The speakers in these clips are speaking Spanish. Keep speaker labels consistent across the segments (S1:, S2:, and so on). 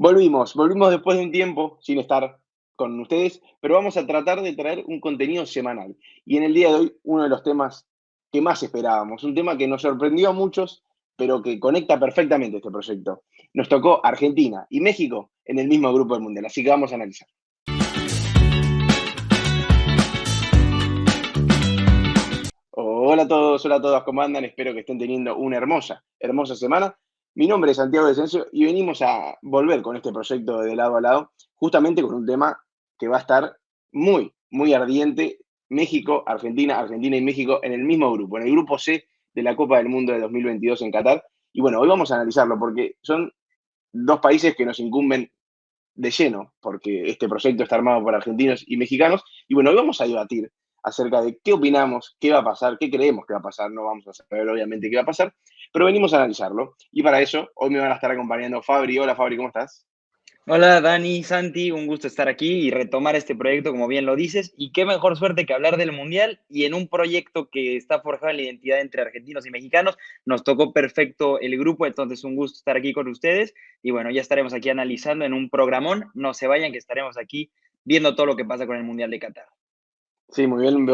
S1: Volvimos después de un tiempo sin estar con ustedes, pero vamos a tratar de traer un contenido semanal. Y en el día de hoy, uno de los temas que más esperábamos, un tema que nos sorprendió a muchos, pero que conecta perfectamente este proyecto. Nos tocó Argentina y México en el mismo grupo del Mundial, así que vamos a analizar. Hola a todos, hola a todas, ¿cómo andan? Espero que estén teniendo una hermosa semana. Mi nombre es Santiago Descencio y venimos a volver con este proyecto de lado a lado, justamente con un tema que va a estar muy ardiente. México, Argentina, Argentina y México en el mismo grupo, en el grupo C de la Copa del Mundo de 2022 en Qatar. Y bueno, hoy vamos a analizarlo porque son dos países que nos incumben de lleno, porque este proyecto está armado por argentinos y mexicanos. Y bueno, hoy vamos a debatir acerca de qué opinamos, qué va a pasar, qué creemos que va a pasar. No vamos a saber obviamente qué va a pasar, pero venimos a analizarlo. Y para eso, hoy me van a estar acompañando Fabri. Hola Fabri, ¿cómo estás?
S2: Hola Dani, Santi, un gusto estar aquí y retomar este proyecto como bien lo dices. Y qué mejor suerte que hablar del Mundial y en un proyecto que está forjado en la identidad entre argentinos y mexicanos. Nos tocó perfecto el grupo, entonces un gusto estar aquí con ustedes. Y bueno, ya estaremos aquí analizando en un programón. No se vayan que estaremos aquí viendo todo lo que pasa con el Mundial de Qatar.
S1: Sí, muy bien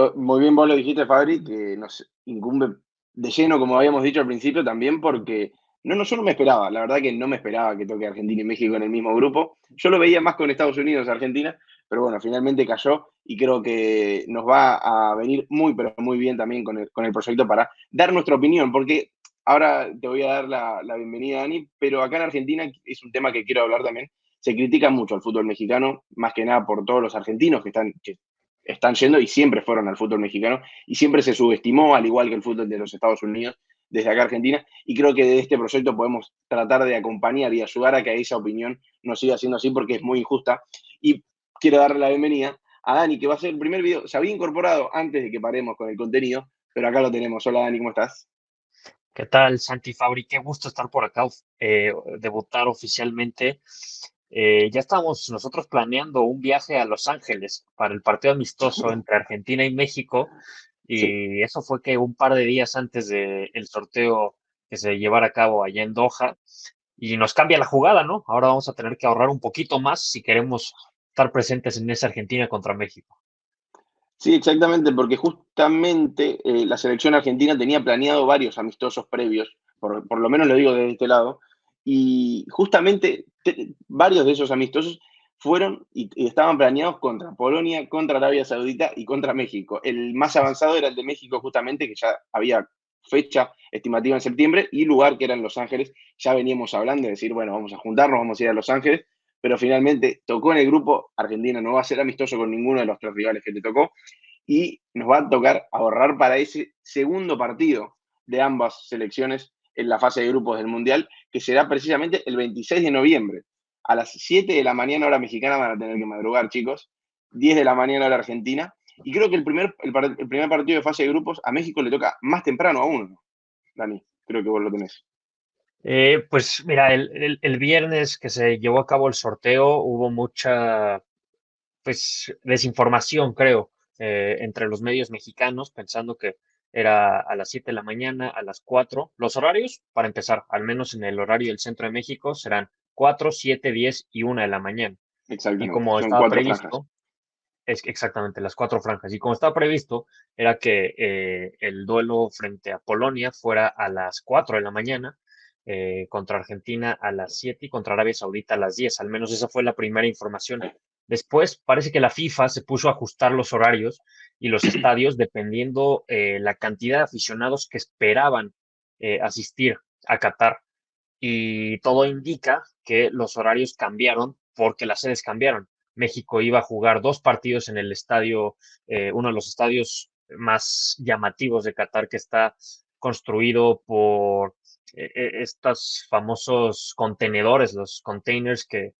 S1: vos lo dijiste, Fabri, que nos incumbe de lleno, como habíamos dicho al principio, también porque yo no me esperaba, la verdad que no me esperaba que toque Argentina y México en el mismo grupo. Yo lo veía más con Estados Unidos, Argentina, pero bueno, finalmente cayó y creo que nos va a venir muy, pero muy bien también con el proyecto para dar nuestra opinión, porque ahora te voy a dar la bienvenida, Dani, pero acá en Argentina es un tema que quiero hablar también. Se critica mucho al fútbol mexicano, más que nada por todos los argentinos que están yendo y siempre fueron al fútbol mexicano y siempre se subestimó, al igual que el fútbol de los Estados Unidos, desde acá Argentina, y creo que de este proyecto podemos tratar de acompañar y ayudar a que esa opinión no siga siendo así porque es muy injusta. Y quiero darle la bienvenida a Dani, que va a ser el primer video, se había incorporado antes de que paremos con el contenido, pero acá lo tenemos. Hola Dani, ¿cómo estás?
S3: ¿Qué tal, Santi Fabri? Qué gusto estar por acá, debutar oficialmente. Ya estamos nosotros planeando un viaje a Los Ángeles para el partido amistoso entre Argentina y México,
S1: Sí.
S3: y eso fue que un par de días antes del sorteo que se llevara a cabo allá en Doha, y nos cambia la jugada, ¿no? Ahora vamos a tener que ahorrar un poquito más si queremos estar presentes en esa Argentina contra México.
S1: Sí, exactamente, porque justamente la selección argentina tenía planeado varios amistosos previos, por lo menos lo digo desde este lado, y justamente varios de esos amistosos fueron y estaban planeados contra Polonia, contra Arabia Saudita y contra México. El más avanzado era el de México, justamente, que ya había fecha estimativa en septiembre y lugar que era en Los Ángeles. Ya veníamos hablando de decir, bueno, vamos a juntarnos, vamos a ir a Los Ángeles, pero finalmente tocó en el grupo. Argentina no va a ser amistoso con ninguno de los tres rivales que le tocó y nos va a tocar ahorrar para ese segundo partido de ambas selecciones en la fase de grupos del Mundial, que será precisamente el 26 de noviembre. A las 7 de la mañana hora mexicana van a tener que madrugar, chicos. 10 de la mañana hora argentina. Y creo que el primer partido de fase de grupos a México le toca más temprano aún, ¿no? Dani, creo que vos lo tenés.
S3: Pues mira, el viernes que se llevó a cabo el sorteo hubo mucha pues desinformación, creo, entre los medios mexicanos, pensando que era a las 7 de la mañana, a las 4. Los horarios, para empezar, al menos en el horario del centro de México, serán 4, 7, 10 y 1 de la mañana. Y
S1: Exactamente.
S3: como
S1: Son
S3: estaba
S1: cuatro franjas.
S3: previsto, es exactamente las cuatro franjas. Y como estaba previsto, era que el duelo frente a Polonia fuera a las 4 de la mañana, contra Argentina a las 7 y contra Arabia Saudita a las 10. Al menos esa fue la primera información. Después parece que la FIFA se puso a ajustar los horarios y los estadios dependiendo la cantidad de aficionados que esperaban asistir a Qatar. Y todo indica que los horarios cambiaron porque las sedes cambiaron. México iba a jugar dos partidos en el estadio, uno de los estadios más llamativos de Qatar, que está construido por estos famosos contenedores, los containers que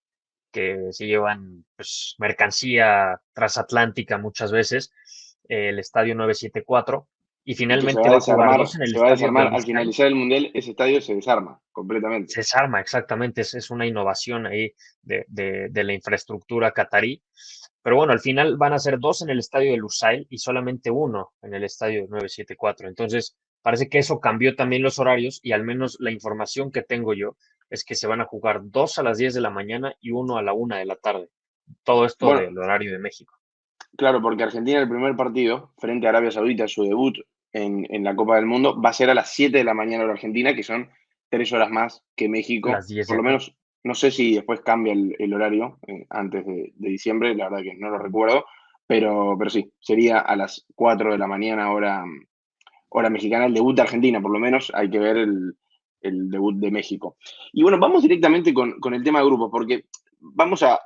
S3: se llevan pues, mercancía transatlántica muchas veces, el estadio 974, y
S1: Y que
S3: finalmente va a jugar dos en el
S1: se va a
S3: estadio de
S1: desarmar al
S3: Lusail.
S1: finalizar el Mundial, ese estadio se desarma completamente.
S3: Se desarma, exactamente, es una innovación ahí de la infraestructura catarí. Pero bueno, al final van a ser dos en el estadio de Lusail y solamente uno en el estadio 974. Entonces, Parece que eso cambió también los horarios y al menos la información que tengo yo es que se van a jugar 2 a las 10 de la mañana y uno a la 1 de la tarde. Todo esto
S1: Bueno,
S3: del horario de México.
S1: claro, porque Argentina el primer partido frente a Arabia Saudita, su debut en la Copa del Mundo, va a ser a las 7 de la mañana hora Argentina, que son 3 horas más que
S3: Las
S1: México.
S3: 10 de
S1: Por lo
S3: acá.
S1: menos, no sé si después cambia el horario antes de diciembre, la verdad que no lo recuerdo, pero sí, sería a las 4 de la mañana hora mexicana, el debut de Argentina, por lo menos hay que ver el debut de México. Y bueno, vamos directamente con el tema de grupos, porque vamos a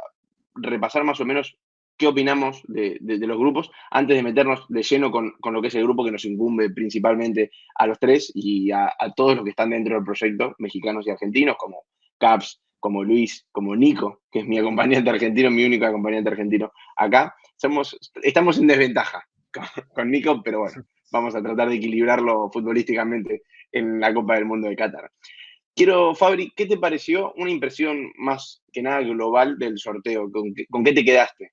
S1: repasar más o menos qué opinamos de los grupos antes de meternos de lleno con lo que es el grupo que nos incumbe principalmente a los tres y a todos los que están dentro del proyecto, mexicanos y argentinos, como Caps, como Luis, como Nico, que es mi acompañante argentino, mi único acompañante argentino acá. Estamos en desventaja con Nico, pero bueno, vamos a tratar de equilibrarlo futbolísticamente en la Copa del Mundo de Qatar. Quiero, Fabri, ¿qué te pareció una impresión más que nada global del sorteo? ¿Con qué te quedaste?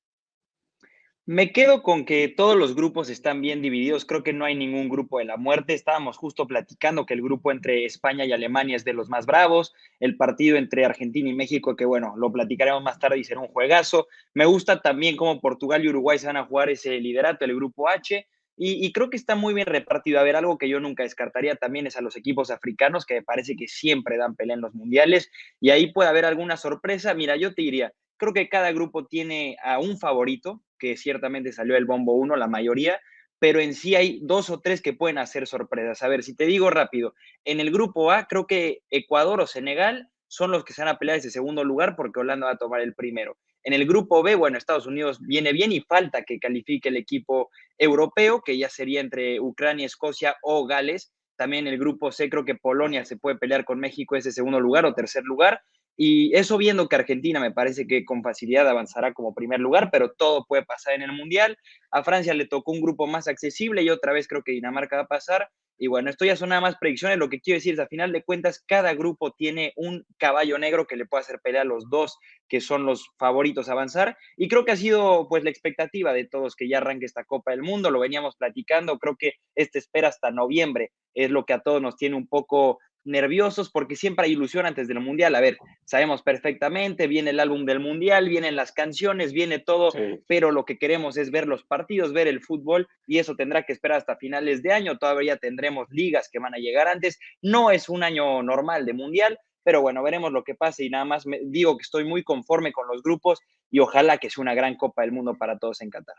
S2: Me quedo con que todos los grupos están bien divididos. Creo que no hay ningún grupo de la muerte. Estábamos justo platicando que el grupo entre España y Alemania es de los más bravos. El partido entre Argentina y México, que bueno, lo platicaremos más tarde y será un juegazo. Me gusta también cómo Portugal y Uruguay se van a jugar ese liderato, el grupo H. Y creo que está muy bien repartido. A ver, algo que yo nunca descartaría también es a los equipos africanos, que me parece que siempre dan pelea en los mundiales. Y ahí puede haber alguna sorpresa. Mira, yo te diría, creo que cada grupo tiene a un favorito, que ciertamente salió el bombo uno, la mayoría, pero en sí hay dos o tres que pueden hacer sorpresas. A ver, si te digo rápido, en el grupo A creo que Ecuador o Senegal son los que se van a pelear ese segundo lugar porque Holanda va a tomar el primero. En el grupo B, bueno, Estados Unidos viene bien y falta que califique el equipo europeo, que ya sería entre Ucrania, Escocia o Gales. También en el grupo C creo que Polonia se puede pelear con México ese segundo lugar o tercer lugar. Y eso viendo que Argentina me parece que con facilidad avanzará como primer lugar, pero todo puede pasar en el Mundial. A Francia le tocó un grupo más accesible y otra vez creo que Dinamarca va a pasar. Y bueno, esto ya son nada más predicciones. Lo que quiero decir es, a final de cuentas, cada grupo tiene un caballo negro que le puede hacer pelear a los dos que son los favoritos a avanzar. Y creo que ha sido pues la expectativa de todos que ya arranque esta Copa del Mundo. Lo veníamos platicando. Creo que espera hasta noviembre. Es lo que a todos nos tiene un poco nerviosos porque siempre hay ilusión antes del Mundial. A ver, sabemos perfectamente, viene el álbum del Mundial, vienen las canciones, viene todo,
S1: Sí.
S2: pero lo que queremos es ver los partidos, ver el fútbol y eso tendrá que esperar hasta finales de año. Todavía tendremos ligas que van a llegar antes. No es un año normal de Mundial, pero bueno, veremos lo que pasa y nada más digo que estoy muy conforme con los grupos y ojalá que sea una gran Copa del Mundo para todos en Qatar.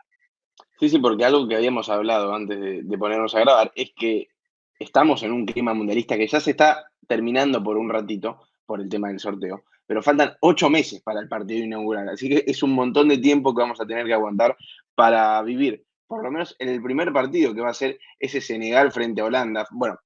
S1: Sí, sí, porque algo que habíamos hablado antes de ponernos a grabar es que estamos en un clima mundialista que ya se está terminando por un ratito, por el tema del sorteo, pero faltan 8 meses para el partido inaugural, así que es un montón de tiempo que vamos a tener que aguantar para vivir, por lo menos en el primer partido que va a ser ese Senegal frente a Holanda, bueno,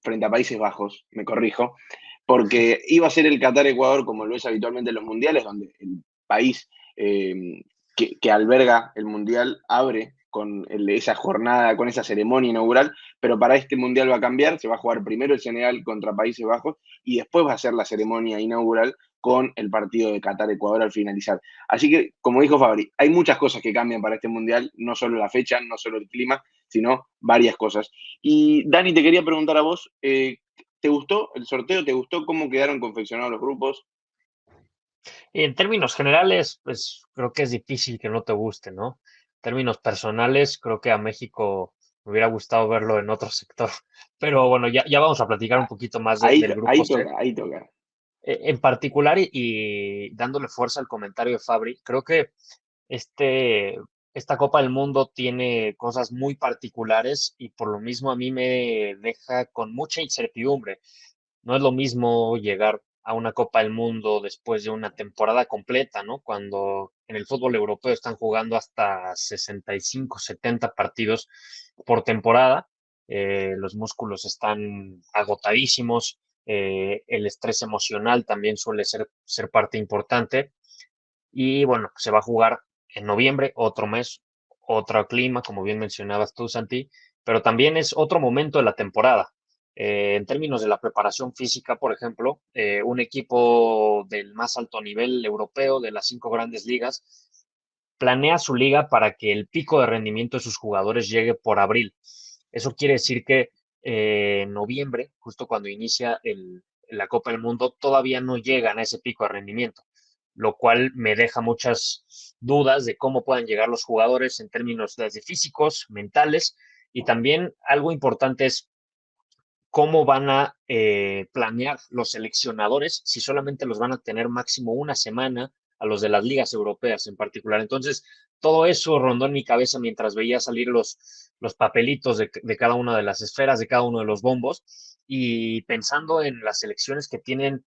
S1: frente a Países Bajos, me corrijo, porque iba a ser el Qatar-Ecuador como lo es habitualmente en los mundiales, donde el país que alberga el mundial abre con esa jornada, con esa ceremonia inaugural, pero para este mundial va a cambiar, se va a jugar primero el Senegal contra Países Bajos y después va a ser la ceremonia inaugural con el partido de Qatar-Ecuador al finalizar. Así que, como dijo Fabri, hay muchas cosas que cambian para este mundial, no solo la fecha, no solo el clima, sino varias cosas. Y Dani, te quería preguntar a vos, ¿te gustó el sorteo? ¿Te gustó cómo quedaron confeccionados los grupos?
S3: En términos generales, pues creo que es difícil que no te guste, ¿no? En términos personales, creo que a México me hubiera gustado verlo en otro sector. Pero bueno, ya vamos a platicar un poquito más del grupo
S1: Ahí
S3: C.
S1: toca, ahí toca.
S3: En particular, y dándole fuerza al comentario de Fabri, creo que este, esta Copa del Mundo tiene cosas muy particulares y por lo mismo a mí me deja con mucha incertidumbre. No es lo mismo llegar a una Copa del Mundo después de una temporada completa, ¿no? Cuando en el fútbol europeo están jugando hasta 65, 70 partidos por temporada. Los músculos están agotadísimos. El estrés emocional también suele ser parte importante. Y bueno, se va a jugar en noviembre, otro mes, otro clima, como bien mencionabas tú, Santi, pero también es otro momento de la temporada. En términos de la preparación física, por ejemplo, un equipo del más alto nivel europeo, de las 5 grandes ligas, planea su liga para que el pico de rendimiento de sus jugadores llegue por abril. Eso quiere decir que noviembre, justo cuando inicia la Copa del Mundo, todavía no llegan a ese pico de rendimiento, lo cual me deja muchas dudas de cómo puedan llegar los jugadores en términos desde físicos, mentales, y también algo importante es cómo van a planear los seleccionadores si solamente los van a tener máximo una semana a los de las ligas europeas en particular. Entonces, todo eso rondó en mi cabeza mientras veía salir los papelitos de cada una de las esferas, de cada uno de los bombos, y pensando en las selecciones que tienen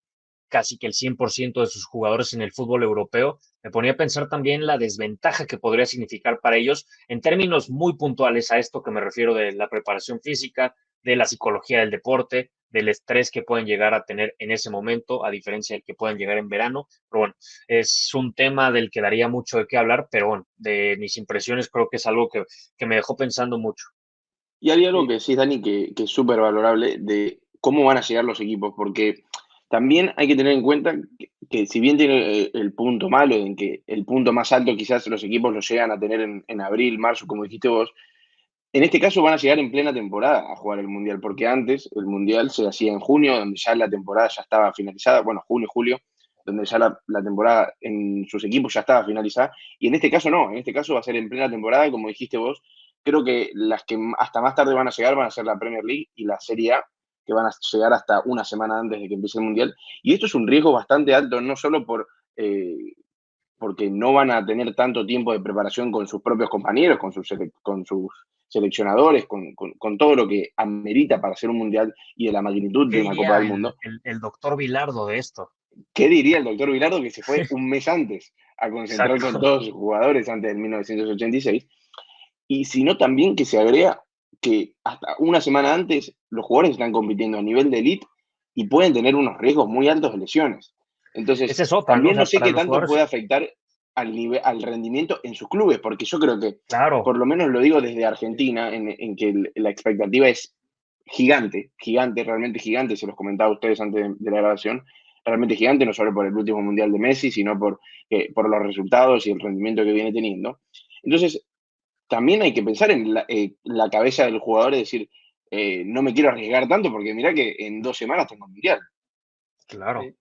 S3: casi que el 100% de sus jugadores en el fútbol europeo, me ponía a pensar también la desventaja que podría significar para ellos en términos muy puntuales a esto que me refiero de la preparación física, de la psicología del deporte, del estrés que pueden llegar a tener en ese momento, a diferencia del que pueden llegar en verano. Pero bueno, es un tema del que daría mucho de qué hablar, pero bueno, de mis impresiones creo que es algo que me dejó pensando mucho.
S1: Y hay algo
S2: Sí.
S1: que decís, Dani, que es súper valorable de cómo van a llegar los equipos, porque también hay que tener en cuenta que si bien tiene el punto malo, en que el punto más alto quizás los equipos lo llegan a tener en abril, marzo, como dijiste vos, en este caso van a llegar en plena temporada a jugar el Mundial, porque antes el Mundial se hacía en junio, donde ya la temporada ya estaba finalizada, bueno, junio, julio, donde ya la temporada en sus equipos ya estaba finalizada, y en este caso no, en este caso va a ser en plena temporada, como dijiste vos, creo que las que hasta más tarde van a llegar van a ser la Premier League y la Serie A, que van a llegar hasta una semana antes de que empiece el Mundial, y esto es un riesgo bastante alto, no solo porque no van a tener tanto tiempo de preparación con sus propios compañeros, con sus seleccionadores, con todo lo que amerita para hacer un mundial y de la magnitud
S3: ¿Qué
S1: de una Copa
S3: diría
S1: del Mundo.
S3: el doctor Vilardo de esto?
S1: ¿Qué diría el doctor Vilardo que se fue un mes antes a concentrar con
S3: Exacto.
S1: todos sus jugadores antes del 1986? Y sino también que se agrega que hasta una semana antes los jugadores están compitiendo a nivel de elite y pueden tener unos riesgos muy altos de lesiones.
S3: Esa
S1: Entonces,
S3: es otra, ¿no? O
S1: también no
S3: sea,
S1: sé
S3: para
S1: qué
S3: los
S1: tanto puede
S3: jugadores,
S1: afectar al rendimiento en sus clubes, porque yo creo que,
S3: claro,
S1: por lo menos lo digo desde Argentina, en que la expectativa es gigante, gigante, realmente gigante, se los comentaba a ustedes antes de la grabación, realmente gigante, no solo por el último Mundial de Messi, sino por los resultados y el rendimiento que viene teniendo. Entonces, también hay que pensar en la cabeza del jugador y decir, no me quiero arriesgar tanto porque mirá que en 2 semanas tengo el Mundial.
S3: claro.
S2: Sí.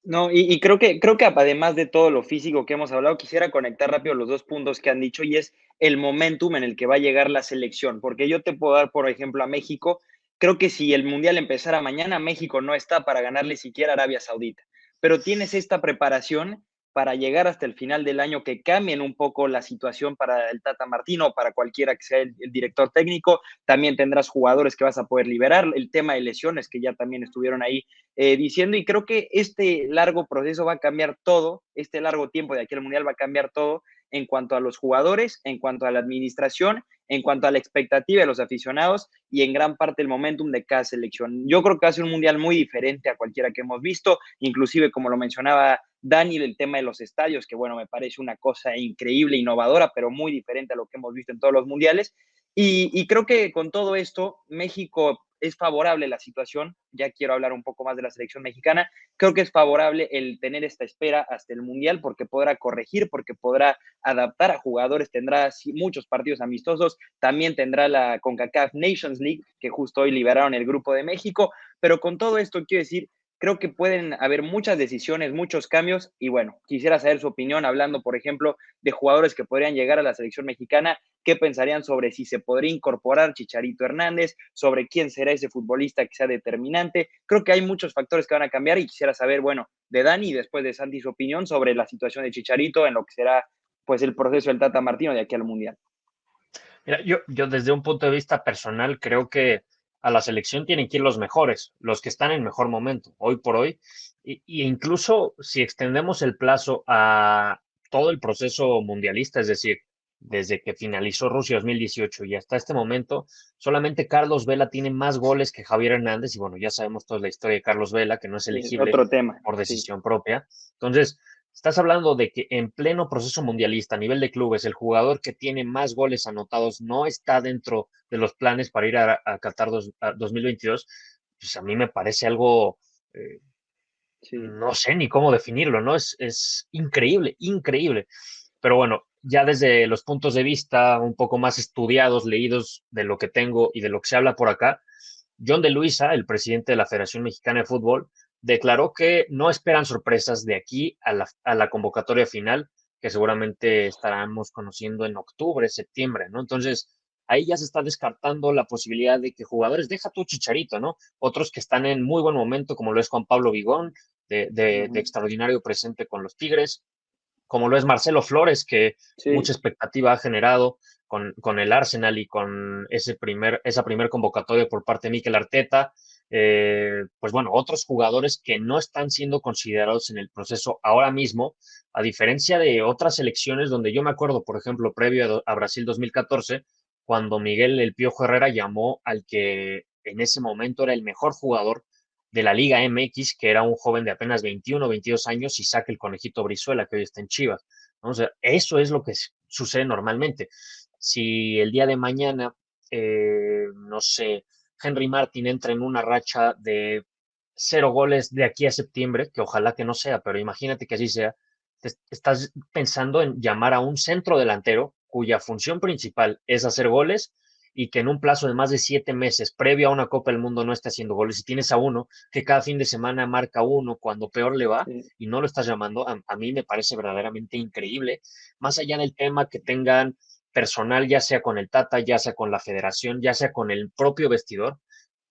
S2: No, y creo que además de todo lo físico que hemos hablado, quisiera conectar rápido los 2 puntos que han dicho, y es el momentum en el que va a llegar la selección, porque yo te puedo dar, por ejemplo, a México. Creo que si el mundial empezara mañana, México no está para ganarle siquiera a Arabia Saudita, pero tienes esta preparación para llegar hasta el final del año, que cambien un poco la situación para el Tata Martino o para cualquiera que sea el director técnico. También tendrás jugadores que vas a poder liberar, el tema de lesiones que ya también estuvieron ahí diciendo, y creo que este largo proceso va a cambiar todo, este largo tiempo de aquí al Mundial va a cambiar todo en cuanto a los jugadores, en cuanto a la administración, en cuanto a la expectativa de los aficionados y en gran parte el momentum de cada selección. Yo creo que va a ser un Mundial muy diferente a cualquiera que hemos visto, inclusive como lo mencionaba Dani, del tema de los estadios, que bueno, me parece una cosa increíble, innovadora, pero muy diferente a lo que hemos visto en todos los mundiales. Y creo que con todo esto, México es favorable la situación. Ya quiero hablar un poco más de la selección mexicana. Creo que es favorable el tener esta espera hasta el Mundial porque podrá corregir, porque podrá adaptar a jugadores, tendrá muchos partidos amistosos, también tendrá la CONCACAF Nations League, que justo hoy liberaron el grupo de México, pero con todo esto quiero decir, creo que pueden haber muchas decisiones, muchos cambios, y bueno, quisiera saber su opinión hablando, por ejemplo, de jugadores que podrían llegar a la selección mexicana. ¿Qué pensarían sobre si se podría incorporar Chicharito Hernández? ¿Sobre quién será ese futbolista que sea determinante? Creo que hay muchos factores que van a cambiar y quisiera saber, bueno, de Dani y después de Santi su opinión sobre la situación de Chicharito en lo que será pues el proceso del Tata Martino de aquí al Mundial.
S3: Mira, yo desde un punto de vista personal creo que a la selección tienen que ir los mejores, los que están en mejor momento, hoy por hoy. Y incluso si extendemos el plazo a todo el proceso mundialista, es decir, desde que finalizó Rusia 2018 y hasta este momento, solamente Carlos Vela tiene más goles que Javier Hernández. Y bueno, ya sabemos toda la historia de Carlos Vela, que no es
S2: Sí,
S3: elegible
S2: otro tema,
S3: por
S2: sí.
S3: decisión propia. Entonces, estás hablando de que en pleno proceso mundialista a nivel de clubes, el jugador que tiene más goles anotados no está dentro de los planes para ir a Qatar 2022. Pues a mí me parece algo, eh,
S2: Sí,
S3: no sé ni cómo definirlo, ¿no? Es increíble, increíble. Pero bueno, ya desde los puntos de vista un poco más estudiados, leídos de lo que tengo y de lo que se habla por acá, John de Luisa, el presidente de la Federación Mexicana de Fútbol, declaró que no esperan sorpresas de aquí a la convocatoria final, que seguramente estaremos conociendo en octubre, septiembre, ¿no? Entonces, ahí ya se está descartando la posibilidad de que jugadores, deja tu Chicharito, ¿no? Otros que están en muy buen momento, como lo es Juan Pablo Vigón, de extraordinario presente con los Tigres, como lo es Marcelo Flores, que
S2: Sí.
S3: mucha expectativa ha generado con el Arsenal y con esa primer convocatoria por parte de Mikel Arteta. Pues bueno, otros jugadores que no están siendo considerados en el proceso ahora mismo, a diferencia de otras selecciones donde yo me acuerdo, por ejemplo, previo a Brasil 2014, cuando Miguel El Piojo Herrera llamó al que en ese momento era el mejor jugador de la Liga MX, que era un joven de apenas 21 o 22 años, y saca el Conejito Brizuela, que hoy está en Chivas, ¿no? O sea, eso es lo que sucede normalmente. Si el día de mañana, no sé, Henry Martin entra en una racha de 0 goles de aquí a septiembre, que ojalá que no sea, pero imagínate que así sea, estás pensando en llamar a un centro delantero cuya función principal es hacer goles y que en un plazo de más de 7 meses, previo a una Copa del Mundo, no esté haciendo goles. Y tienes a uno que cada fin de semana marca uno cuando peor le va
S2: Sí.
S3: y no lo estás llamando, a mí me parece verdaderamente increíble. Más allá del tema que tengan personal, ya sea con el Tata, ya sea con la federación, ya sea con el propio vestidor,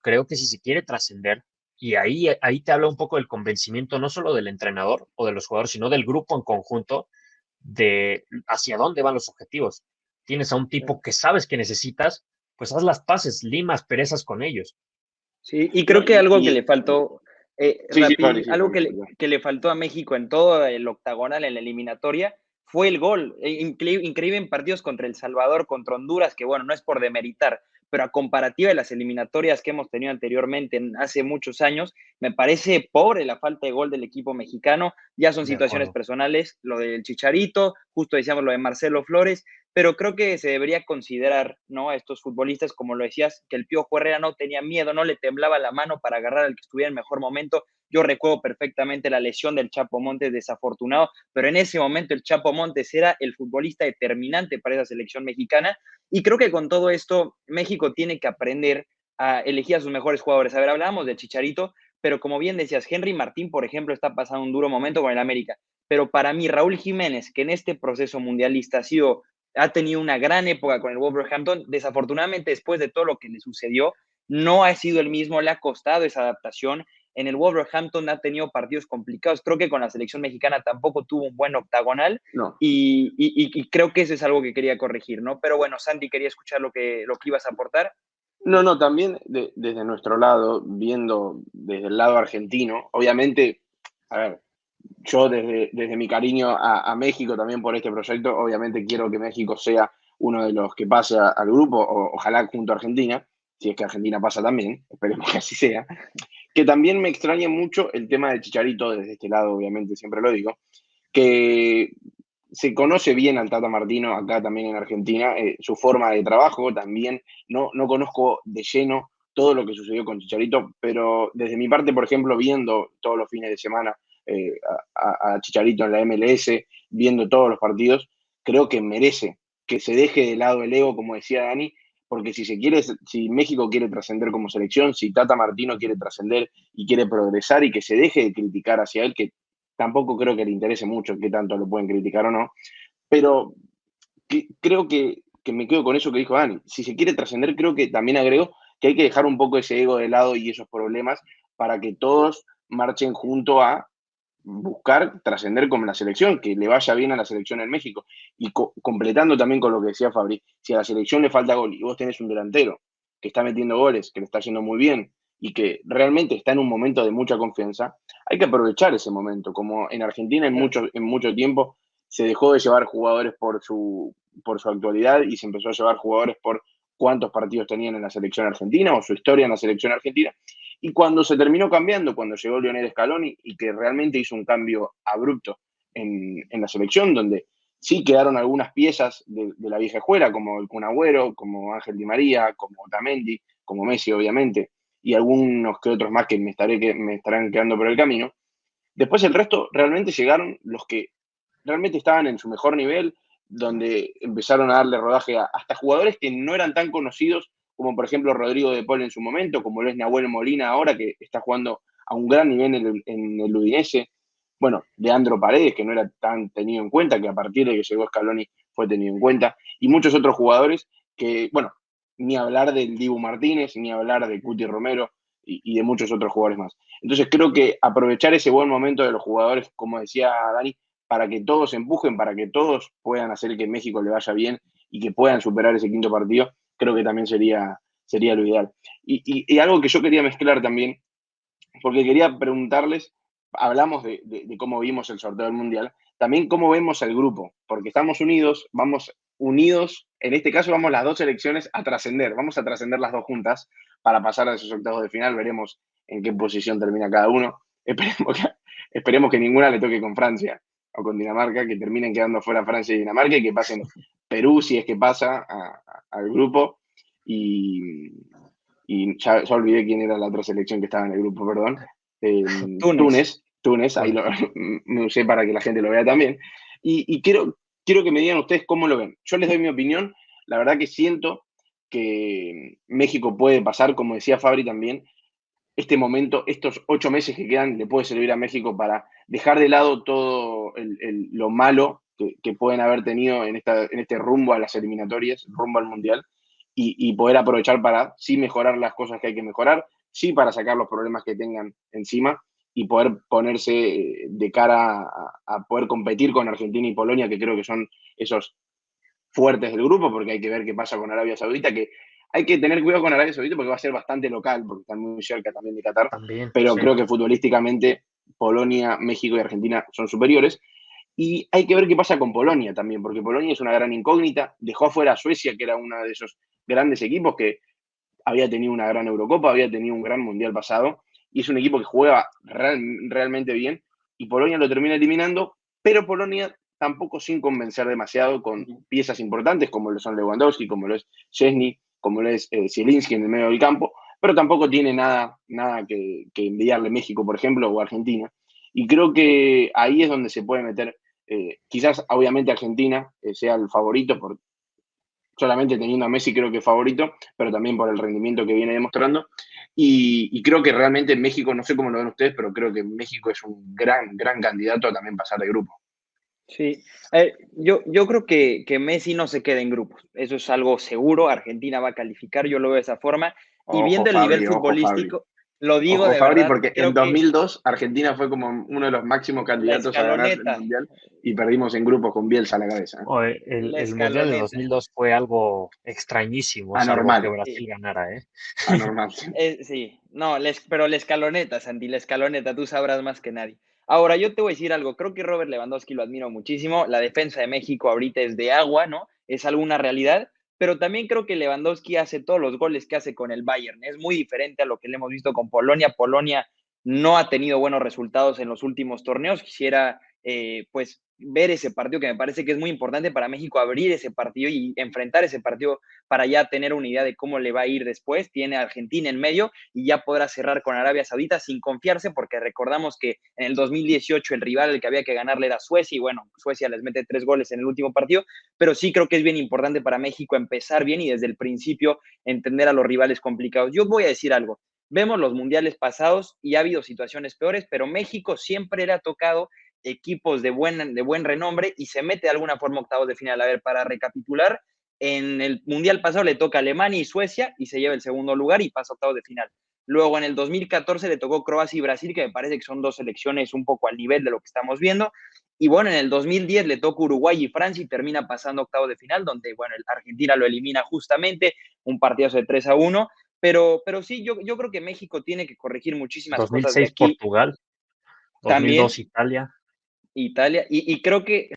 S3: creo que si se quiere trascender, y ahí te habla un poco del convencimiento no solo del entrenador o de los jugadores, sino del grupo en conjunto, de hacia dónde van los objetivos. Tienes a un tipo que sabes que necesitas, pues haz las paces, limas perezas con ellos.
S2: Sí, y
S1: No,
S2: creo que algo que le faltó,
S1: sí, sí, Fabri, sí,
S2: algo
S1: Fabri, perdón.
S2: que le faltó a México en todo el octagonal, en la eliminatoria, fue el gol. Increíble en partidos contra El Salvador, contra Honduras, que bueno, no es por demeritar, pero a comparativa de las eliminatorias que hemos tenido anteriormente, hace muchos años, me parece pobre la falta de gol del equipo mexicano. Ya son
S3: De
S2: situaciones
S3: acuerdo.
S2: personales, lo del Chicharito, justo decíamos lo de Marcelo Flores, pero creo que se debería considerar, ¿no? A estos futbolistas, como lo decías, que el Piojo Herrera no tenía miedo, no le temblaba la mano para agarrar al que estuviera en mejor momento. Yo recuerdo perfectamente la lesión del Chapo Montes, desafortunado, pero en ese momento el Chapo Montes era el futbolista determinante para esa selección mexicana. Y creo que con todo esto, México tiene que aprender a elegir a sus mejores jugadores. A ver, hablábamos de Chicharito, pero como bien decías, Henry Martín, por ejemplo, está pasando un duro momento con el América. Pero para mí, Raúl Jiménez, que en este proceso mundialista ha tenido una gran época con el Wolverhampton. Desafortunadamente, después de todo lo que le sucedió, no ha sido el mismo, le ha costado esa adaptación. En el Wolverhampton ha tenido partidos complicados. Creo que con la selección mexicana tampoco tuvo un buen octagonal
S1: No,
S2: y creo que eso es algo que quería corregir, ¿no? Pero bueno, Santi, quería escuchar lo que ibas a aportar.
S1: no, también desde nuestro lado, viendo desde el lado argentino, obviamente, a ver, yo desde mi cariño a México también por este proyecto, obviamente quiero que México sea uno de los que pase al grupo, ojalá junto a Argentina, si es que Argentina pasa también, esperemos que así sea. Que también me extraña mucho el tema de Chicharito, desde este lado, obviamente, siempre lo digo, que se conoce bien al Tata Martino acá también en Argentina, su forma de trabajo también. No conozco de lleno todo lo que sucedió con Chicharito, pero desde mi parte, por ejemplo, viendo todos los fines de semana a Chicharito en la MLS, viendo todos los partidos, creo que merece que se deje de lado el ego, como decía Dani, porque si México quiere trascender como selección, si Tata Martino quiere trascender y quiere progresar y que se deje de criticar hacia él, que tampoco creo que le interese mucho qué tanto lo pueden criticar o no, pero creo que me quedo con eso que dijo Dani. Si se quiere trascender, creo que también agrego que hay que dejar un poco ese ego de lado y esos problemas para que todos marchen junto a buscar trascender como la selección, que le vaya bien a la selección en México. Y completando también con lo que decía Fabri, si a la selección le falta gol y vos tenés un delantero que está metiendo goles, que le está yendo muy bien y que realmente está en un momento de mucha confianza, hay que aprovechar ese momento. Como en Argentina en mucho tiempo se dejó de llevar jugadores por su actualidad y se empezó a llevar jugadores por cuántos partidos tenían en la selección argentina o su historia en la selección argentina. Y cuando se terminó cambiando, cuando llegó Lionel Scaloni y que realmente hizo un cambio abrupto en la selección, donde sí quedaron algunas piezas de la vieja escuela, como el Kun Agüero, como Ángel Di María, como Otamendi, como Messi, obviamente, y algunos que otros más que me estarán quedando por el camino. Después el resto realmente llegaron los que realmente estaban en su mejor nivel, donde empezaron a darle rodaje a hasta jugadores que no eran tan conocidos, como por ejemplo Rodrigo de Paul en su momento, como lo es Nahuel Molina ahora, que está jugando a un gran nivel en el Udinese. Bueno, Leandro Paredes, que no era tan tenido en cuenta, que a partir de que llegó Scaloni fue tenido en cuenta, y muchos otros jugadores que, bueno, ni hablar del Dibu Martínez, ni hablar de Cuti Romero y de muchos otros jugadores más. Entonces creo que aprovechar ese buen momento de los jugadores, como decía Dani, para que todos empujen, para que todos puedan hacer que México le vaya bien y que puedan superar ese quinto partido, creo que también sería lo ideal. Y algo que yo quería mezclar también, porque quería preguntarles, hablamos de cómo vimos el sorteo del Mundial, también cómo vemos al grupo, porque estamos unidos, vamos unidos, en este caso vamos las dos selecciones a trascender, vamos a trascender las dos juntas para pasar a esos octavos de final, veremos en qué posición termina cada uno, esperemos que ninguna le toque con Francia o con Dinamarca, que terminen quedando fuera Francia y Dinamarca y que pasen Perú si es que pasa al grupo y, ya olvidé quién era la otra selección que estaba en el grupo, perdón. Túnez, ahí me usé para que la gente lo vea también. Y quiero que me digan ustedes cómo lo ven. Yo les doy mi opinión. La verdad que siento que México puede pasar, como decía Fabri también, este momento, estos 8 meses que quedan, le puede servir a México para dejar de lado todo lo malo que pueden haber tenido en este rumbo a las eliminatorias, rumbo al Mundial, y poder aprovechar para sí mejorar las cosas que hay que mejorar, sí para sacar los problemas que tengan encima y poder ponerse de cara a poder competir con Argentina y Polonia, que creo que son esos fuertes del grupo, porque hay que ver qué pasa con Arabia Saudita, que hay que tener cuidado con Arabia Saudita porque va a ser bastante local, porque están muy cerca también de Qatar,
S3: También,
S1: pero
S3: sí.
S1: creo que futbolísticamente Polonia, México y Argentina son superiores. Y hay que ver qué pasa con Polonia también, porque Polonia es una gran incógnita, dejó afuera a Suecia, que era uno de esos grandes equipos que había tenido una gran Eurocopa, había tenido un gran Mundial pasado, y es un equipo que juega realmente bien, y Polonia lo termina eliminando, pero Polonia tampoco sin convencer demasiado con piezas importantes como lo son Lewandowski, como lo es Szczęsny, como lo es Zielinski en el medio del campo, pero tampoco tiene nada que envidiarle México, por ejemplo, o Argentina. Y creo que ahí es donde se puede meter, quizás obviamente Argentina sea el favorito por, solamente teniendo a Messi creo que es favorito, pero también por el rendimiento que viene demostrando. Y creo que realmente México, no sé cómo lo ven ustedes, pero creo que México es un gran candidato a también pasar de grupo.
S2: Sí, yo creo que Messi no se queda en grupos, eso es algo seguro, Argentina va a calificar, yo lo veo de esa forma, y viendo el nivel
S1: Ojo, Fabri.
S2: futbolístico, lo digo
S1: Ojo,
S2: de
S1: Fabri,
S2: verdad,
S1: porque en
S2: creo que
S1: 2002 Argentina fue como uno de los máximos
S2: la
S1: candidatos a ganar el
S2: escaloneta,
S1: Mundial y perdimos en grupos con Bielsa a la cabeza.
S2: la
S3: El Mundial de
S2: escaloneta,
S3: 2002 fue algo extrañísimo, salvo que
S1: Anormal,
S3: Brasil ganara, ¿eh?
S1: anormal.
S2: sí, no, pero la escaloneta, Santi, la escaloneta, tú sabrás más que nadie. Ahora, yo te voy a decir algo, creo que Robert Lewandowski lo admiro muchísimo, la defensa de México ahorita es de agua, ¿no? Es alguna realidad, pero también creo que Lewandowski hace todos los goles que hace con el Bayern, es muy diferente a lo que le hemos visto con Polonia. Polonia no ha tenido buenos resultados en los últimos torneos, quisiera pues ver ese partido que me parece que es muy importante para México, abrir ese partido y enfrentar ese partido para ya tener una idea de cómo le va a ir después. Tiene a Argentina en medio y ya podrá cerrar con Arabia Saudita sin confiarse, porque recordamos que en el 2018 el rival el que había que ganarle era Suecia, y bueno, Suecia les mete 3 goles en el último partido, pero sí creo que es bien importante para México empezar bien y desde el principio entender a los rivales complicados. Yo voy a decir algo, vemos los mundiales pasados y ha habido situaciones peores, pero México siempre le ha tocado equipos de buen renombre y se mete de alguna forma octavos de final. A ver, para recapitular, en el Mundial pasado le toca Alemania y Suecia y se lleva el segundo lugar y pasa a octavos de final. Luego en el 2014 le tocó Croacia y Brasil, que me parece que son dos selecciones un poco al nivel de lo que estamos viendo. Y bueno, en el 2010 le toca Uruguay y Francia y termina pasando a octavos de final, donde, bueno, el Argentina lo elimina justamente, un partidazo de 3-1. Pero sí, yo creo que México tiene que corregir muchísimas cosas de
S3: 2006
S2: aquí.
S3: Portugal,
S2: También
S3: 2002 Italia.
S2: Italia, y creo que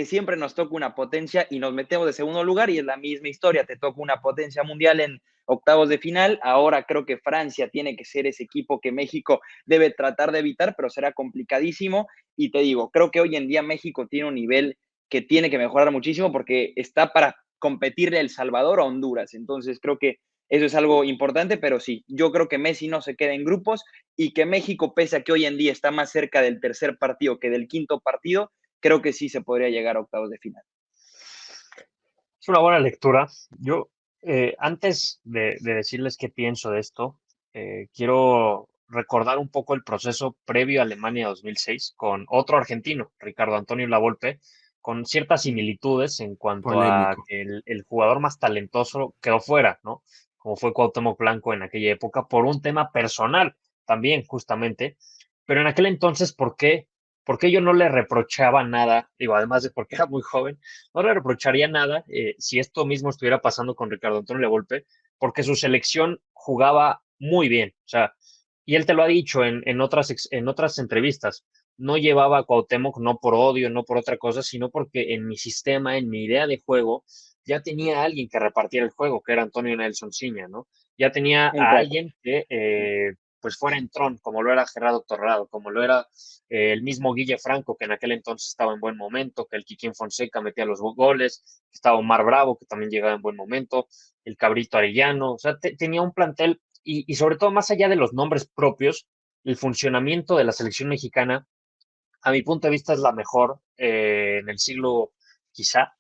S2: siempre nos toca una potencia y nos metemos de segundo lugar y es la misma historia, te toca una potencia mundial en octavos de final, ahora creo que Francia tiene que ser ese equipo que México debe tratar de evitar, pero será complicadísimo y te digo, creo que hoy en día México tiene un nivel que tiene que mejorar muchísimo porque está para competirle a El Salvador o a Honduras, entonces creo que Eso es algo importante, pero sí, yo creo que Messi no se queda en grupos y que México, pese a que hoy en día está más cerca del tercer partido que del quinto partido, creo que sí se podría llegar a octavos de final.
S3: Es una buena lectura. Yo, antes de decirles qué pienso de esto, quiero recordar un poco el proceso previo a Alemania 2006 con otro argentino, Ricardo Antonio Lavolpe, con ciertas similitudes en cuanto a
S4: Polémico.
S3: que el jugador más talentoso quedó fuera, ¿no? Como fue Cuauhtémoc Blanco en aquella época, por un tema personal también, justamente. Pero en aquel entonces, ¿por qué yo no le reprochaba nada? Digo, además de porque era muy joven, no le reprocharía nada si esto mismo estuviera pasando con Ricardo Antonio Lavolpe, porque su selección jugaba muy bien. O sea, y él te lo ha dicho en otras entrevistas. No llevaba a Cuauhtémoc no por odio, no por otra cosa, sino porque en mi sistema, en mi idea de juego, ya tenía a alguien que repartiera el juego, que era Antonio Nelson Ciña, ¿no? Ya tenía
S2: Un
S3: a
S2: crack.
S3: alguien que pues fuera entrón, como lo era Gerardo Torrado, como lo era el mismo Guille Franco, que en aquel entonces estaba en buen momento, que el Kikín Fonseca metía los goles, que estaba Omar Bravo, que también llegaba en buen momento, el Cabrito Arellano, o sea, tenía un plantel y sobre todo más allá de los nombres propios, el funcionamiento de la selección mexicana, a mi punto de vista, es la mejor en el siglo quizá,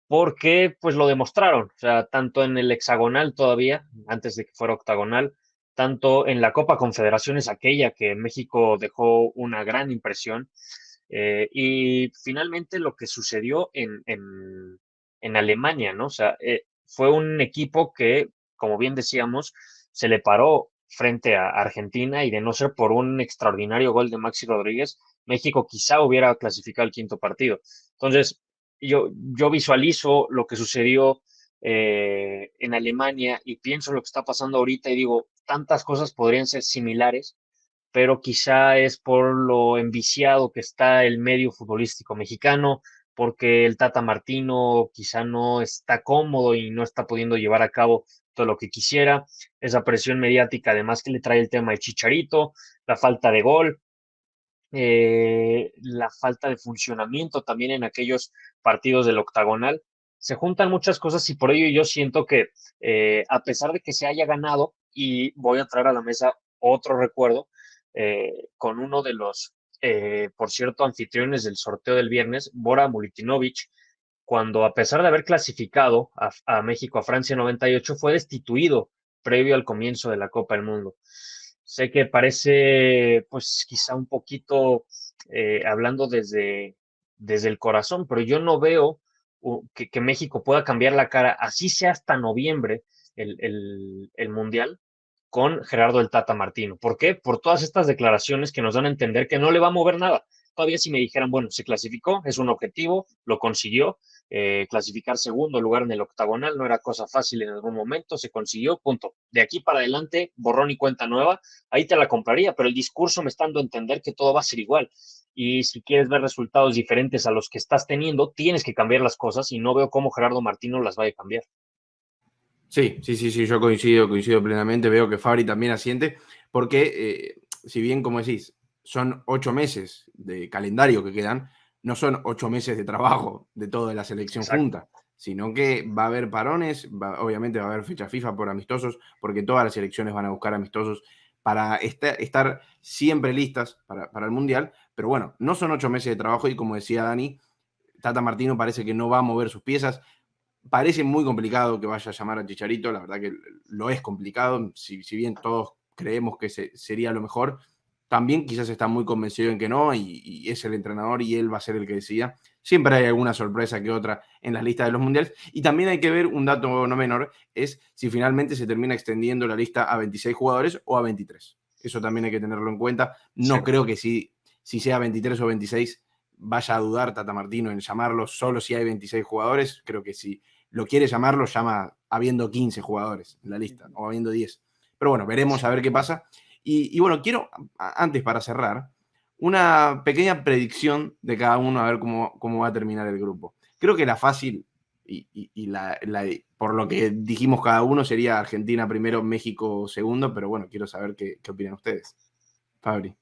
S3: porque pues lo demostraron, o sea, tanto en el hexagonal todavía, antes de que fuera octagonal, tanto en la Copa Confederaciones, aquella que México dejó una gran impresión, y finalmente lo que sucedió en Alemania, ¿no? O sea, fue un equipo que, como bien decíamos, se le paró frente a Argentina y de no ser por un extraordinario gol de Maxi Rodríguez, México quizá hubiera clasificado el quinto partido. Entonces, yo visualizo lo que sucedió en Alemania y pienso lo que está pasando ahorita y digo, tantas cosas podrían ser similares, pero quizá es por lo enviciado que está el medio futbolístico mexicano, porque el Tata Martino quizá no está cómodo y no está pudiendo llevar a cabo todo lo que quisiera, esa presión mediática además que le trae el tema de Chicharito, la falta de gol, la falta de funcionamiento también en aquellos partidos del octagonal. Se juntan muchas cosas y por ello yo siento que a pesar de que se haya ganado, y voy a traer a la mesa otro recuerdo, con uno de los, por cierto, anfitriones del sorteo del viernes, Bora Milutinovic, cuando a pesar de haber clasificado a México a Francia 98, fue destituido previo al comienzo de la Copa del Mundo. Sé que parece, pues, quizá un poquito hablando desde el corazón, pero yo no veo que México pueda cambiar la cara, así sea hasta noviembre, el Mundial, con Gerardo el Tata Martino. ¿Por qué? Por todas estas declaraciones que nos dan a entender que no le va a mover nada. Todavía si me dijeran, bueno, se clasificó, es un objetivo, lo consiguió, clasificar segundo lugar en el octagonal no era cosa fácil en algún momento, se consiguió, punto. De aquí para adelante, borrón y cuenta nueva, ahí te la compraría, pero el discurso me está dando a entender que todo va a ser igual. Y si quieres ver resultados diferentes a los que estás teniendo, tienes que cambiar las cosas y no veo cómo Gerardo Martino las vaya a cambiar.
S4: Sí, yo coincido plenamente. Veo que Fabri también asiente, porque si bien, como decís, son 8 meses de calendario que quedan, no son 8 meses de trabajo de toda la selección
S3: Exacto.
S4: junta, sino que va a haber parones, obviamente va a haber fecha FIFA por amistosos, porque todas las selecciones van a buscar amistosos para estar siempre listas para el Mundial, pero bueno, no son 8 meses de trabajo y como decía Dani, Tata Martino parece que no va a mover sus piezas. Parece muy complicado que vaya a llamar a Chicharito, la verdad que lo es complicado, si bien todos creemos que sería lo mejor, también quizás está muy convencido en que no, y es el entrenador y él va a ser el que decida. Siempre hay alguna sorpresa que otra en las listas de los mundiales, y también hay que ver un dato no menor, es si finalmente se termina extendiendo la lista a 26 jugadores o a 23. Eso también hay que tenerlo en cuenta. No
S3: Sí.
S4: creo que si sea 23 o 26 vaya a dudar Tata Martino en llamarlo solo si hay 26 jugadores. Creo que si lo quiere llamar, lo llama habiendo 15 jugadores en la lista o habiendo 10. Pero bueno, veremos a ver qué pasa. Y bueno, quiero, antes para cerrar, una pequeña predicción de cada uno, a ver cómo va a terminar el grupo. Creo que la fácil, por lo que dijimos cada uno, sería Argentina primero, México segundo, pero bueno, quiero saber qué opinan ustedes. Fabri.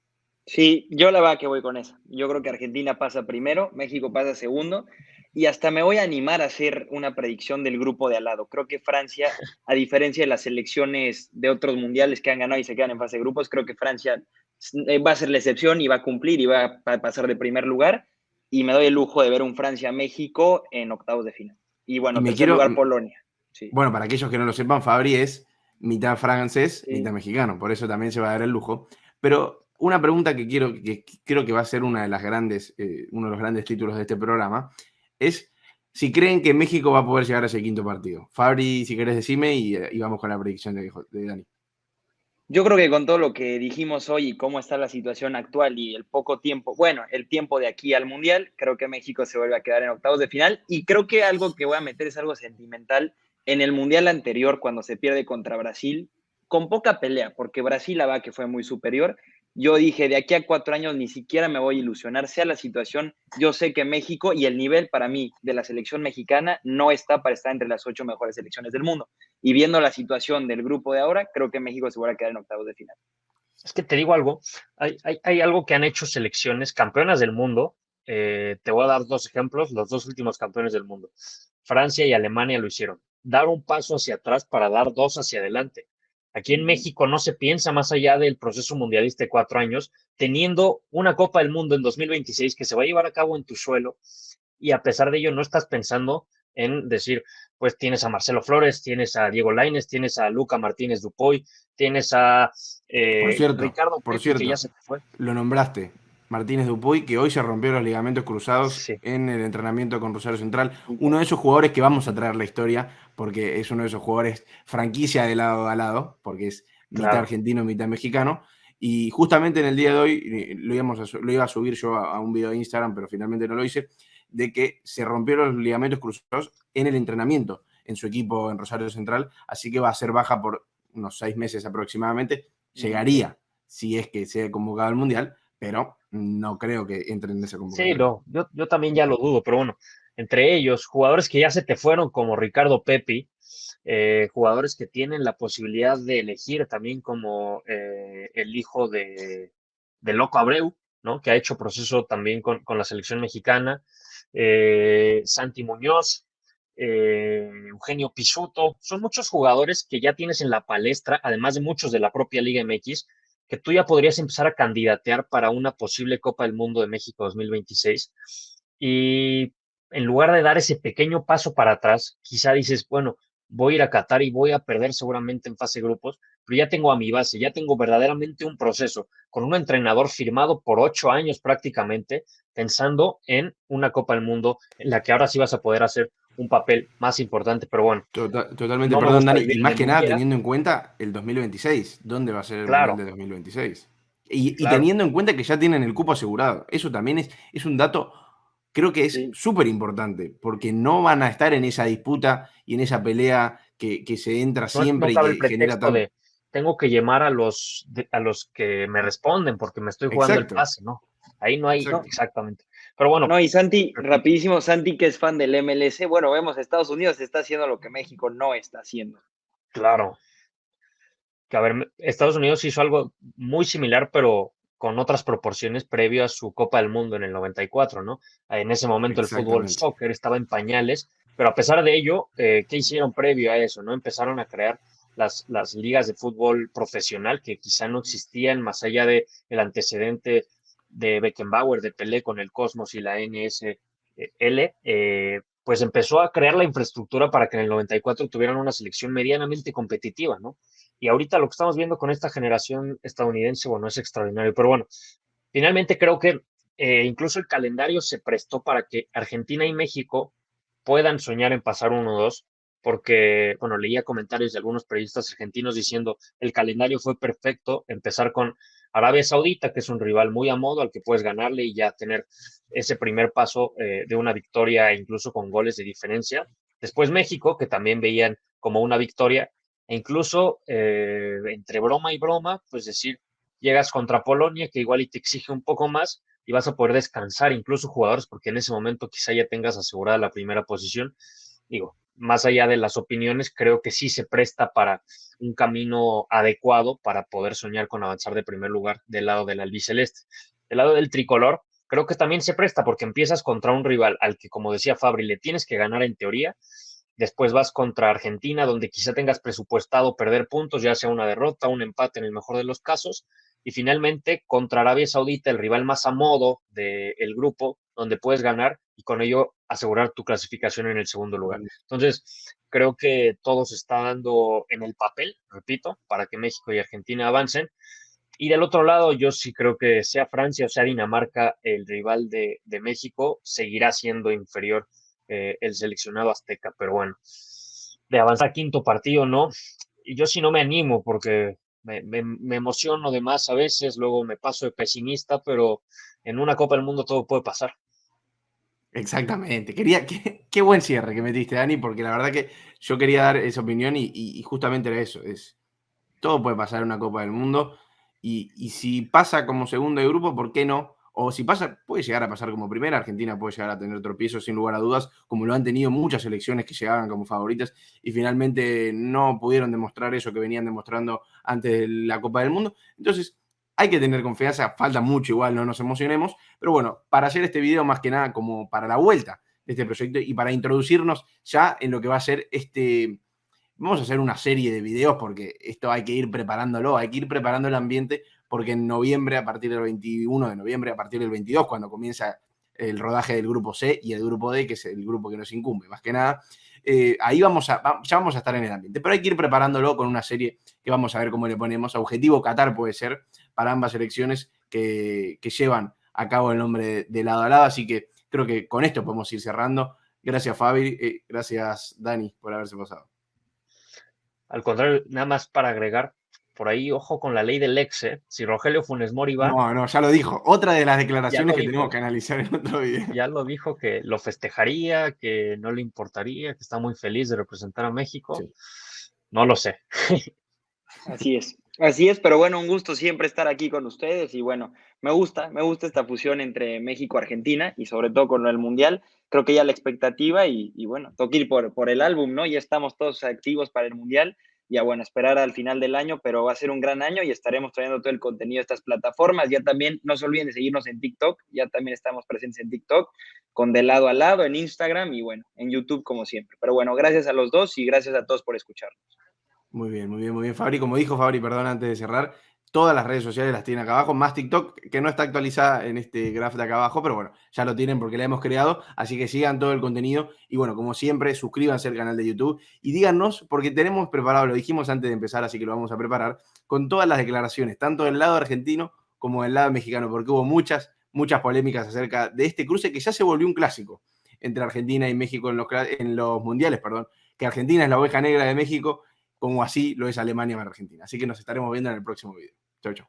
S2: Sí, yo la verdad que voy con esa. Yo creo que Argentina pasa primero, México pasa segundo. y hasta me voy a animar a hacer una predicción del grupo de al lado. Creo que Francia, a diferencia de las selecciones de otros mundiales que han ganado y se quedan en fase de grupos, creo que Francia va a ser la excepción y va a cumplir y va a pasar de primer lugar. Y me doy el lujo de ver un Francia-México en octavos de final. Y
S4: Y
S2: bueno,
S4: me
S2: tercer
S4: quiero,
S2: lugar Polonia. Sí,
S4: bueno, para aquellos que no lo sepan, Fabri es mitad francés, mitad
S2: sí.
S4: mexicano, por eso también se va a dar el lujo. Pero una pregunta que creo que va a ser una de las grandes, uno de los grandes títulos de este programa, es si creen que México va a poder llegar a ese quinto partido. Fabri, si querés decime, y vamos con la predicción de Dani.
S2: Yo creo que con todo lo que dijimos hoy y cómo está la situación actual y el poco tiempo, bueno, el tiempo de aquí al Mundial, creo que México se vuelve a quedar en octavos de final y creo que algo que voy a meter es algo sentimental. En el Mundial anterior, cuando se pierde contra Brasil, con poca pelea, porque Brasil, la verdad que fue muy superior, yo dije, de aquí a 4 años ni siquiera me voy a ilusionar, sea la situación, yo sé que México y el nivel para mí de la selección mexicana no está para estar entre las 8 mejores selecciones del mundo. Y viendo la situación del grupo de ahora, creo que México se va a quedar en octavos de final.
S3: Es que te digo algo, hay algo que han hecho selecciones campeonas del mundo. Te voy a dar dos ejemplos, los dos últimos campeones del mundo. Francia y Alemania lo hicieron. Dar un paso hacia atrás para dar dos hacia adelante. Aquí en México no se piensa más allá del proceso mundialista de 4 años, teniendo una Copa del Mundo en 2026 que se va a llevar a cabo en tu suelo, y a pesar de ello no estás pensando en decir, pues tienes a Marcelo Flores, tienes a Diego Lainez, tienes a Luca Martínez Dupoy, tienes a Ricardo
S4: Por
S3: Pepi, que ya
S4: cierto,
S3: se fue.
S4: lo nombraste, Martínez Dupuy, que hoy se rompió los ligamentos cruzados
S3: Sí,
S4: en el entrenamiento con Rosario Central. Uno de esos jugadores que vamos a traer la historia, porque es uno de esos jugadores franquicia de lado a lado, porque es mitad
S3: claro.
S4: argentino, mitad mexicano. Y justamente en el día de hoy lo iba a subir yo a un video de Instagram, pero finalmente no lo hice, de que se rompieron los ligamentos cruzados en el entrenamiento en su equipo en Rosario Central, así que va a ser baja por unos 6 meses aproximadamente. Llegaría si es que sea convocado al Mundial, pero no creo que entren en esa
S3: Sí,
S4: convocatoria.
S3: no, yo también ya lo dudo, pero bueno, entre ellos, jugadores que ya se te fueron como Ricardo Pepi, jugadores que tienen la posibilidad de elegir también como el hijo de Loco Abreu, ¿no? Que ha hecho proceso también con la selección mexicana, Santi Muñoz, Eugenio Pisuto, son muchos jugadores que ya tienes en la palestra, además de muchos de la propia Liga MX, que tú ya podrías empezar a candidatear para una posible Copa del Mundo de México 2026. Y en lugar de dar ese pequeño paso para atrás, quizá dices, bueno, voy a ir a Qatar y voy a perder seguramente en fase de grupos, pero ya tengo a mi base, ya tengo verdaderamente un proceso con un entrenador firmado por 8 años prácticamente, pensando en una Copa del Mundo en la que ahora sí vas a poder hacer un papel más importante, pero bueno,
S4: Totalmente,
S3: no me
S4: perdón,
S3: gusta
S4: Dani,
S3: vivir
S4: y
S3: en
S4: más
S3: el
S4: que nada
S3: hubiera.
S4: teniendo en cuenta el 2026. ¿Dónde va a ser el Mundial
S3: Claro,
S4: de 2026? Y
S3: claro,
S4: teniendo en cuenta que ya tienen el cupo asegurado. Eso también es un dato, creo que es
S2: Sí.
S4: súper importante, porque no van a estar en esa disputa y en esa pelea que se entra
S3: no
S4: siempre y
S3: cabe el
S4: que genera
S3: pretexto
S4: tan...
S3: de tengo que llamar a los que me responden porque me estoy jugando el
S4: Exacto,
S3: pase, ¿no? Ahí no hay, no,
S4: exacto.
S3: exactamente. Pero bueno,
S2: No, y Santi,
S3: repito,
S2: rapidísimo, Santi, que es fan del MLS, bueno, vemos Estados Unidos está haciendo lo que México no está haciendo.
S3: claro, que a ver, Estados Unidos hizo algo muy similar, pero con otras proporciones previo a su Copa del Mundo en el 94, ¿no? En ese momento el fútbol
S4: Exactamente.
S3: soccer estaba en pañales, pero a pesar de ello, ¿qué hicieron previo a eso, no? Empezaron a crear las ligas de fútbol profesional que quizá no existían más allá de el antecedente de Beckenbauer, de Pelé con el Cosmos y la NSL, pues empezó a crear la infraestructura para que en el 94 tuvieran una selección medianamente competitiva, ¿no? Y ahorita lo que estamos viendo con esta generación estadounidense, bueno, es extraordinario. Pero bueno, finalmente creo que incluso el calendario se prestó para que Argentina y México puedan soñar en pasar 1-2, porque, bueno, leía comentarios de algunos periodistas argentinos diciendo el calendario fue perfecto, empezar con Arabia Saudita, que es un rival muy a modo al que puedes ganarle y ya tener ese primer paso de una victoria, incluso con goles de diferencia. Después México, que también veían como una victoria, e incluso entre broma y broma, pues decir, llegas contra Polonia, que igual y te exige un poco más, y vas a poder descansar incluso jugadores, porque en ese momento quizá ya tengas asegurada la primera posición. Digo, más allá de las opiniones, creo que sí se presta para un camino adecuado para poder soñar con avanzar de primer lugar del lado del albiceleste. Del lado del tricolor, creo que también se presta porque empiezas contra un rival al que, como decía Fabri, le tienes que ganar en teoría. Después vas contra Argentina, donde quizá tengas presupuestado perder puntos, ya sea una derrota, un empate en el mejor de los casos. Y finalmente contra Arabia Saudita, el rival más a modo del grupo, donde puedes ganar y con ello asegurar tu clasificación en el segundo lugar. Entonces, creo que todo se está dando en el papel, repito, para que México y Argentina avancen. Y del otro lado, yo sí creo que sea Francia o sea Dinamarca, el rival de México, seguirá siendo inferior el seleccionado azteca. Pero bueno, de avanzar a quinto partido, ¿no? Y yo sí no me animo porque me emociono de más a veces, luego me paso de pesimista, pero en una Copa del Mundo todo puede pasar.
S4: Exactamente. Qué buen cierre que metiste, Dani, porque la verdad que yo quería dar esa opinión y justamente era eso. Todo puede pasar en una Copa del Mundo y si pasa como segundo de grupo, ¿por qué no? O si pasa, puede llegar a pasar como primera. Argentina puede llegar a tener tropiezos sin lugar a dudas, como lo han tenido muchas selecciones que llegaban como favoritas y finalmente no pudieron demostrar eso que venían demostrando antes de la Copa del Mundo. Entonces, hay que tener confianza, falta mucho igual, no nos emocionemos, pero bueno, para hacer este video más que nada como para la vuelta de este proyecto y para introducirnos ya en lo que va a ser vamos a hacer una serie de videos porque esto hay que ir preparándolo, hay que ir preparando el ambiente porque en noviembre, a partir del 21 de noviembre, a partir del 22, cuando comienza el rodaje del grupo C y el grupo D, que es el grupo que nos incumbe, más que nada, ahí ya vamos a estar en el ambiente. Pero hay que ir preparándolo con una serie que vamos a ver cómo le ponemos. Objetivo Qatar puede ser para ambas selecciones que llevan a cabo el nombre de lado a lado. Así que creo que con esto podemos ir cerrando. Gracias, Fabi. Gracias, Dani, por haberse pasado.
S3: Al contrario, nada más para agregar, por ahí, ojo con la ley del ex, ¿eh? Si Rogelio Funes Mori va...
S4: No, ya lo dijo. Otra de las declaraciones que tenemos que analizar en otro video.
S3: Ya lo dijo que lo festejaría, que no le importaría, que está muy feliz de representar a México. Sí. No lo sé.
S2: Así es, pero bueno, un gusto siempre estar aquí con ustedes y bueno, me gusta esta fusión entre México y Argentina y sobre todo con el Mundial. Creo que ya la expectativa y bueno, toca ir por el álbum, ¿no? Ya estamos todos activos para el Mundial. Ya bueno, esperar al final del año, pero va a ser un gran año y estaremos trayendo todo el contenido de estas plataformas. Ya también, no se olviden de seguirnos en TikTok, ya también estamos presentes en TikTok, con De Lado a Lado, en Instagram y bueno, en YouTube como siempre. Pero bueno, gracias a los dos y gracias a todos por escucharnos.
S4: Muy bien, Fabri. Como dijo Fabri, perdón, antes de cerrar, todas las redes sociales las tienen acá abajo, más TikTok, que no está actualizada en este graph de acá abajo, pero bueno, ya lo tienen porque la hemos creado, así que sigan todo el contenido y bueno, como siempre, suscríbanse al canal de YouTube y díganos, porque tenemos preparado, lo dijimos antes de empezar, así que lo vamos a preparar, con todas las declaraciones, tanto del lado argentino como del lado mexicano, porque hubo muchas polémicas acerca de este cruce que ya se volvió un clásico entre Argentina y México en los mundiales, que Argentina es la oveja negra de México, como así lo es Alemania para Argentina. Así que nos estaremos viendo en el próximo video. Chau, chau.